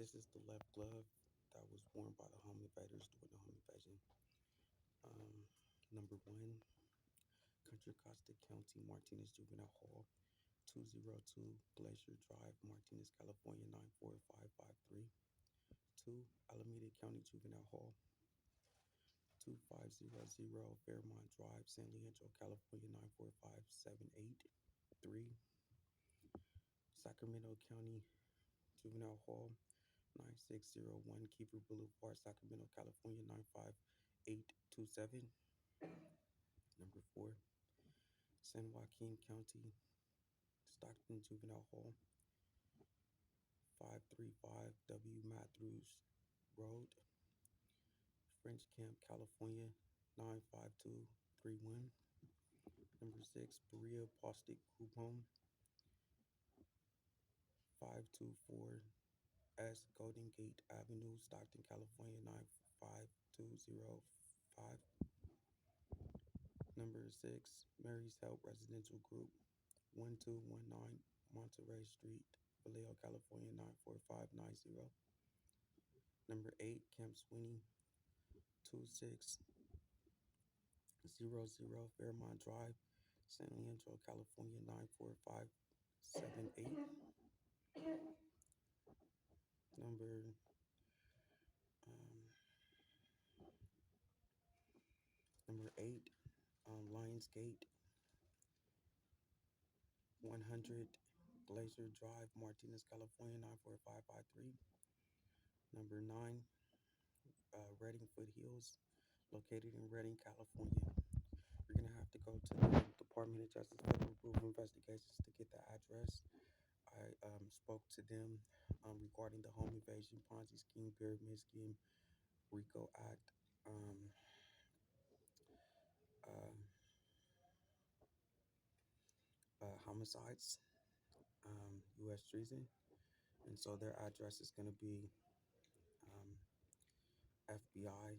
This is the left glove that was worn by the home invaders during the home invasion. Um, Number one, Contra Costa County, Martinez Juvenile Hall, 202 Glacier Drive, Martinez, California, 94553. Two, Alameda County Juvenile Hall, 2500 Fairmont Drive, San Leandro, California, 94578. Three, Sacramento County Juvenile Hall, 9601 Kiefer Boulevard, Sacramento, California, 95827. Number four, San Joaquin County Stockton Juvenile Hall, 535 W Matthews Road, French Camp, California, 95231. Number six, Berea Postic Group Home, 524 S Golden Gate Avenue, Stockton, California, 95205. Number six, Mary's Help Residential Group, 1219 Monterey Street, Vallejo, California, 94590. Number eight, Camp Sweeney, 2600 Fairmont Drive, San Leandro, California, 94578. Number um, number eight, Lionsgate, 100 Glacier Drive, Martinez, California, 94553. Number nine, Redding Foothills, located in Redding, California. You're gonna have to go to the Department of Justice Federal Bureau of Investigations to get the address. I spoke to them regarding the home invasion, Ponzi scheme, pyramid scheme, RICO Act, um, uh, homicides, U.S. treason, and so their address is gonna be um, FBI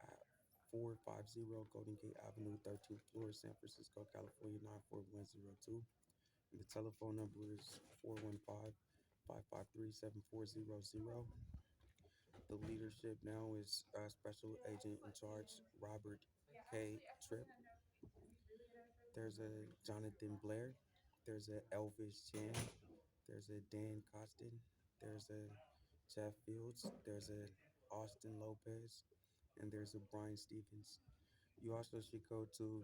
at 450 Golden Gate Avenue, 13th floor, San Francisco, California, 94102. And the telephone number is 415-553-7400. The leadership now is Special Agent in Charge Robert K. Tripp. There's a Jonathan Blair. There's a Elvis Chan. There's a Dan Costin. There's a Jeff Fields. There's a Austin Lopez. And there's a Brian Stevens. You also should go to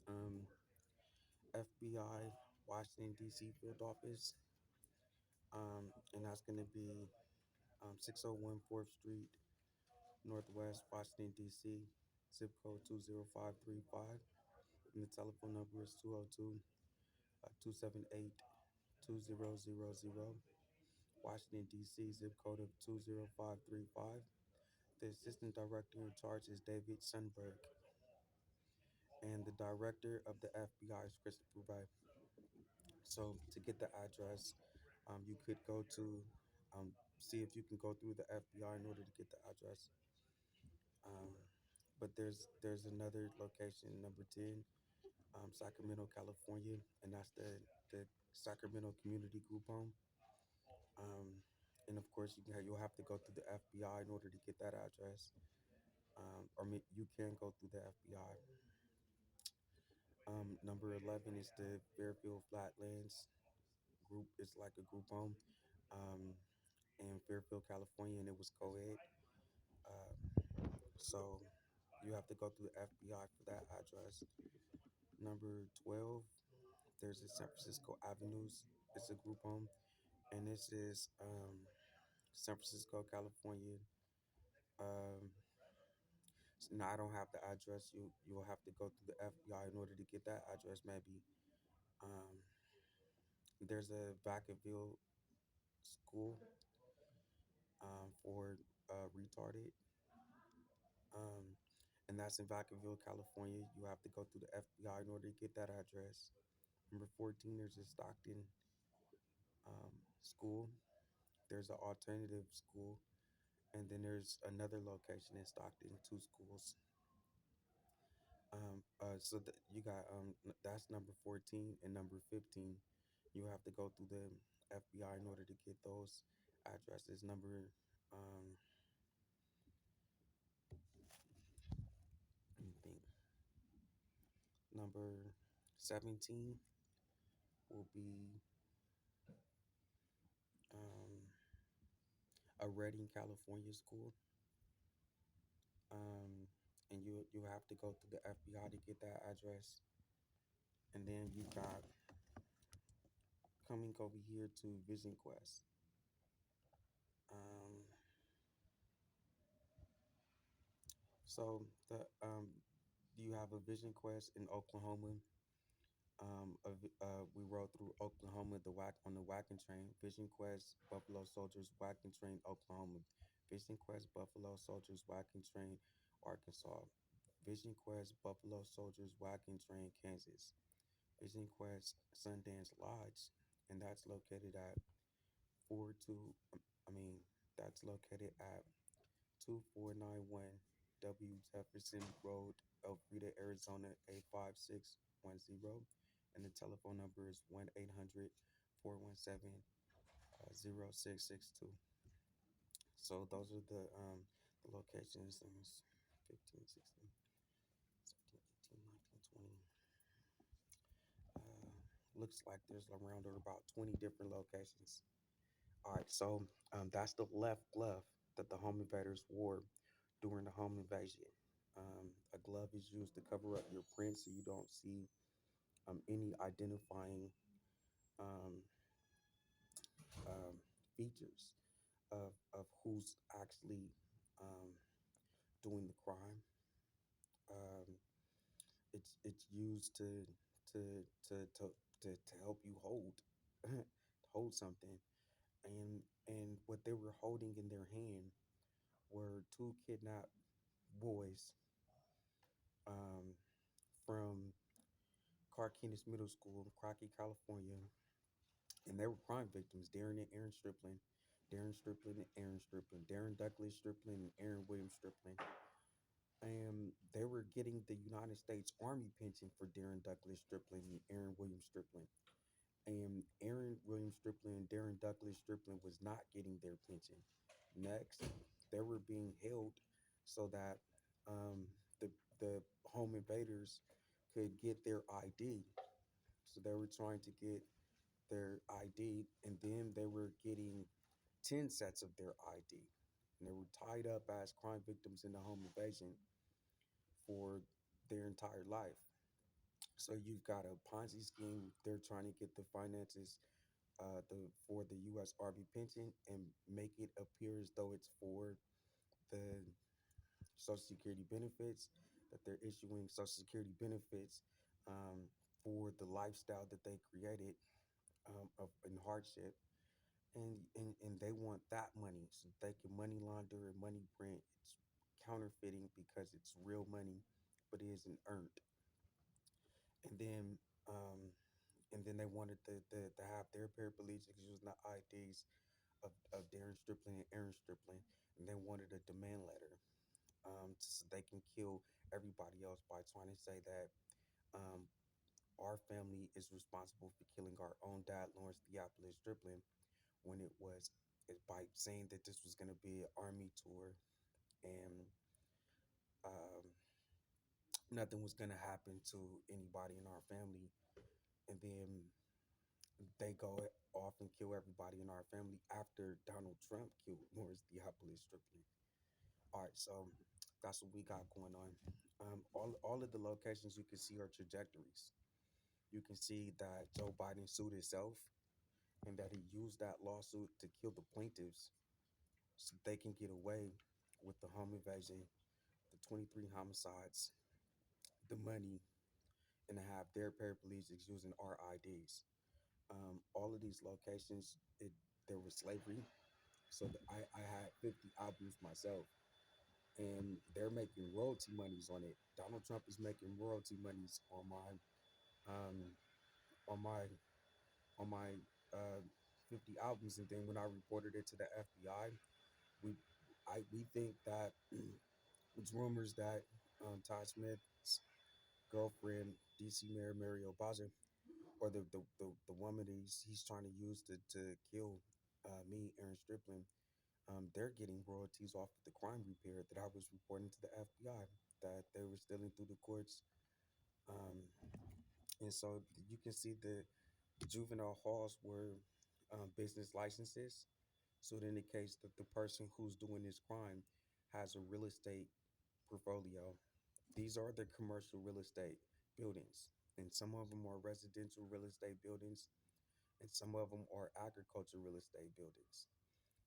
um, FBI Washington, D.C. field office. And that's going to be 601 4th Street, Northwest, Washington, D.C., zip code 20535. And the telephone number is 202 278 2000. Washington, D.C., zip code of 20535. The assistant director in charge is David Sundberg. And the director of the FBI is Christopher Wright. So to get the address, you could go to see if you can go through the FBI in order to get the address. Um, but there's another location, number 10, Sacramento, California, and that's the Sacramento Community Group Home. Um, and of course, you'll have to go through the FBI in order to get that address. You can go through the FBI. Number 11 is the Fairfield Flatlands Group. It's like a group home um, in Fairfield, California, and it was co-ed. So you have to go through the FBI for that address. Number 12, there's a San Francisco Avenues. It's a group home, and this is San Francisco, California. Um, no, I don't have the address. You will have to go through the FBI in order to get that address. Maybe um, there's a Vacaville school for retarded, um, and that's in Vacaville, California. You have to go through the FBI in order to get that address. Number 14, there's a Stockton school. There's an alternative school, and then there's another location in Stockton, two schools. So you got that's number 14, and number 15 You have to go through the FBI in order to get those addresses. Um, let me think. Number 17 will be um, a Redding, California school. Um, and you have to go through the FBI to get that address. And then you got coming over here to Vision Quest. Um, so you have a Vision Quest in Oklahoma. We rode through Oklahoma on the wagon train. Vision Quest, Buffalo Soldiers wagon train, Oklahoma. Vision Quest, Buffalo Soldiers wagon train, Arkansas. Vision Quest, Buffalo Soldiers wagon train, Kansas. Vision Quest, Sundance Lodge, and that's located at four two. I mean, that's located at 2491 W Jefferson Road, Elfrida, Arizona 85610, and the telephone number is 1-800-417-0662. So those are the locations. 15, 16, 17, 18, 19, 20. Looks like there's around or about 20 different locations. All right, so that's the left glove that the home invaders wore during the home invasion. A glove is used to cover up your print so you don't see any identifying um, um, features of who's actually um, doing the crime. Um, it's used to to to to help you hold hold something, and what they were holding in their hand were two kidnapped boys um, from Carquinez Middle School, Crockett, California, and they were crime victims. Darren and Aaron Stripling, Darren Stripling and Aaron Stripling, Darren Douglas Stripling and Aaron William Stripling. And they were getting the United States Army pension for Darren Douglas Stripling and Aaron William Stripling. And Aaron William Stripling and Darren Douglas Stripling was not getting their pension. Next, they were being held so that um, the the home invaders could get their ID. So they were trying to get their ID, and then they were getting 10 sets of their ID. And they were tied up as crime victims in the home invasion for their entire life. So you've got a Ponzi scheme. They're trying to get the finances for the U.S. Army pension and make it appear as though it's for the Social Security benefits, that they're issuing Social Security benefits um, for the lifestyle that they created in hardship. And they want that money so they can money launder and money print. It's counterfeiting because it's real money, but it isn't earned. And then they wanted to have their paraplegics using the IDs of Darren Stripling and Aaron Stripling, and they wanted a demand letter so they can kill everybody else by trying to say that um, our family is responsible for killing our own dad, Lawrence Theophilus Stripling, when by saying that this was going to be an army tour and um, nothing was going to happen to anybody in our family. And then they go off and kill everybody in our family after Donald Trump killed Lawrence Theophilus Stripling. All right, so that's what we got going on. All of the locations you can see are trajectories. You can see that Joe Biden sued himself and that he used that lawsuit to kill the plaintiffs so they can get away with the home invasion, the 23 homicides, the money, and to have their paraplegics using our IDs. All of these locations, there was slavery. So I had 50 albums myself, and they're making royalty monies on it. Donald Trump is making royalty monies um, on my on my 50 albums, and then when I reported it to the FBI, we we think that it's rumors that Todd Smith's girlfriend, DC Mayor Muriel Bowser, or the woman that he's trying to use to kill me, Aaron Strickland, they're getting royalties off of the crime repair that I was reporting to the FBI that they were stealing through the courts. Um, and so you can see the juvenile halls were business licenses. So it indicates that the person who's doing this crime has a real estate portfolio. These are the commercial real estate buildings, and some of them are residential real estate buildings, and some of them are agriculture real estate buildings.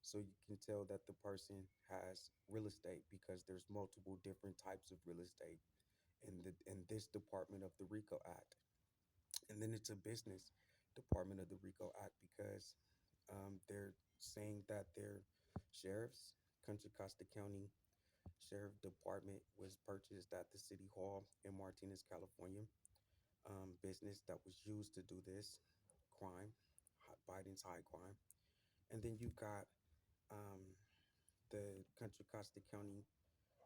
So you can tell that the person has real estate because there's multiple different types of real estate in this department of the RICO Act. And then it's a business department of the RICO Act because they're saying that their sheriffs, Contra Costa County Sheriff Department, was purchased at the City Hall in Martinez, California. Business that was used to do this crime, Biden's high crime. And then you got um, the Contra Costa County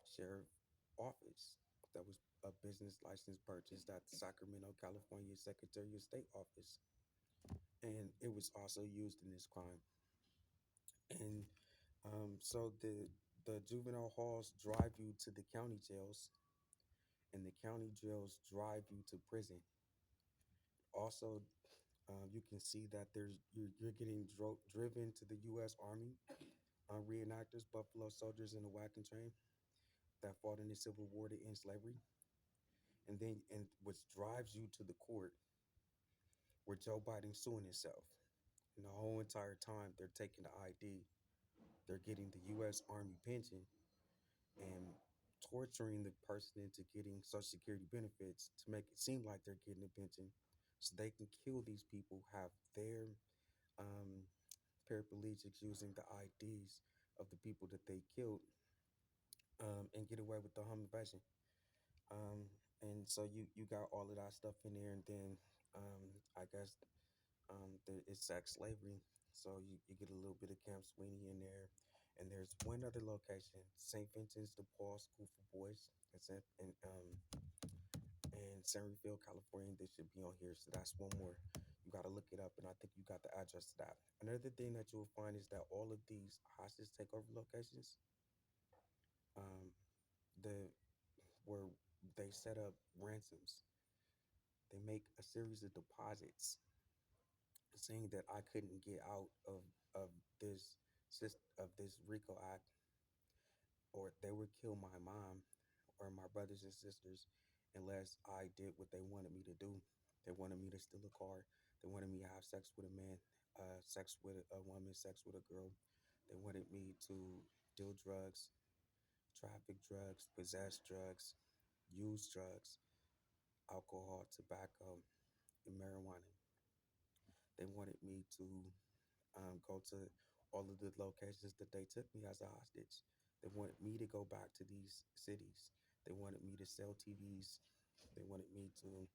Sheriff Office that was a business license purchased at the Sacramento, California Secretary of State office. And it was also used in this crime. And so the juvenile halls drive you to the county jails, and the county jails drive you to prison. Also, you can see that you're getting driven to the U.S. Army reenactors, Buffalo Soldiers in a wagon train that fought in the Civil War to end slavery, and which drives you to the court where Joe Biden's suing himself. And the whole entire time they're taking the ID, they're getting the U.S. Army pension and torturing the person into getting Social Security benefits to make it seem like they're getting a pension, so they can kill these people, have their um, paraplegics using the IDs of the people that they killed, and get away with the home invasion. Um, and so you got all of that stuff in there, and then I guess it's sex slavery. So you get a little bit of Camp Sweeney in there, and there's one other location, St. Vincent's de Paul School for Boys. It's in San Rafael, California. They should be on here. So that's one more. You got to look it up, and I think you got the address to that. Another thing that you'll find is that all of these hostage takeover locations, um, the where they set up ransoms, they make a series of deposits saying that I couldn't get out of this of this RICO Act, or they would kill my mom or my brothers and sisters unless I did what they wanted me to do. They wanted me to steal a car. They wanted me to have sex with a man, sex with a woman, sex with a girl. They wanted me to deal drugs, traffic drugs, possess drugs, use drugs, alcohol, tobacco, and marijuana. They wanted me to go to all of the locations that they took me as a hostage. They wanted me to go back to these cities. They wanted me to sell TVs. They wanted me to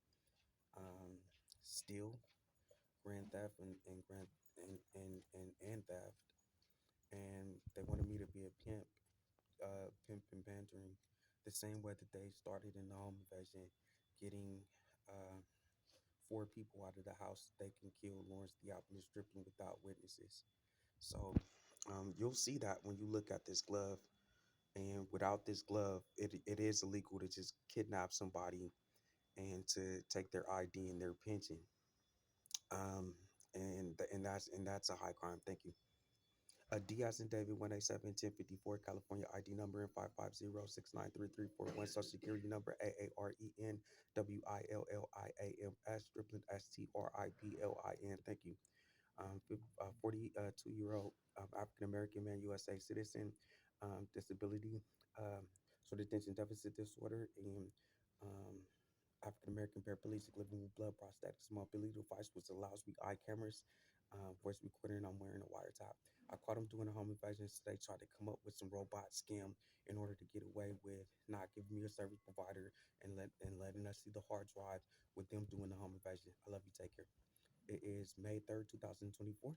um, steal, grand theft, and theft. And they wanted me to be a pimp, pimp and pandering, the same way that they started in the home invasion, getting uh, four people out of the house they can kill Lawrence Theophilus Strickland without witnesses. So you'll see that when you look at this glove. And without this glove, it is illegal to just kidnap somebody and to take their ID and their pension. Um, and that's a high crime. Thank you. Diaz and David 187-1054 California ID number and 550-693-341 Social Security number AARENWILLIAMS Strickland STRIPLIN. Thank you. 42-year-old African American man, USA citizen, disability, sort of attention deficit disorder, and um, African American paraplegic living with blood prosthetics mobility device, which allows me eye cameras, voice recording. I'm wearing a wiretap. I caught him doing a home invasion, so they tried to come up with some robot scam in order to get away with not giving me a service provider and letting us see the hard drive with them doing the home invasion. I love you. Take care. It is May 3rd, 2024.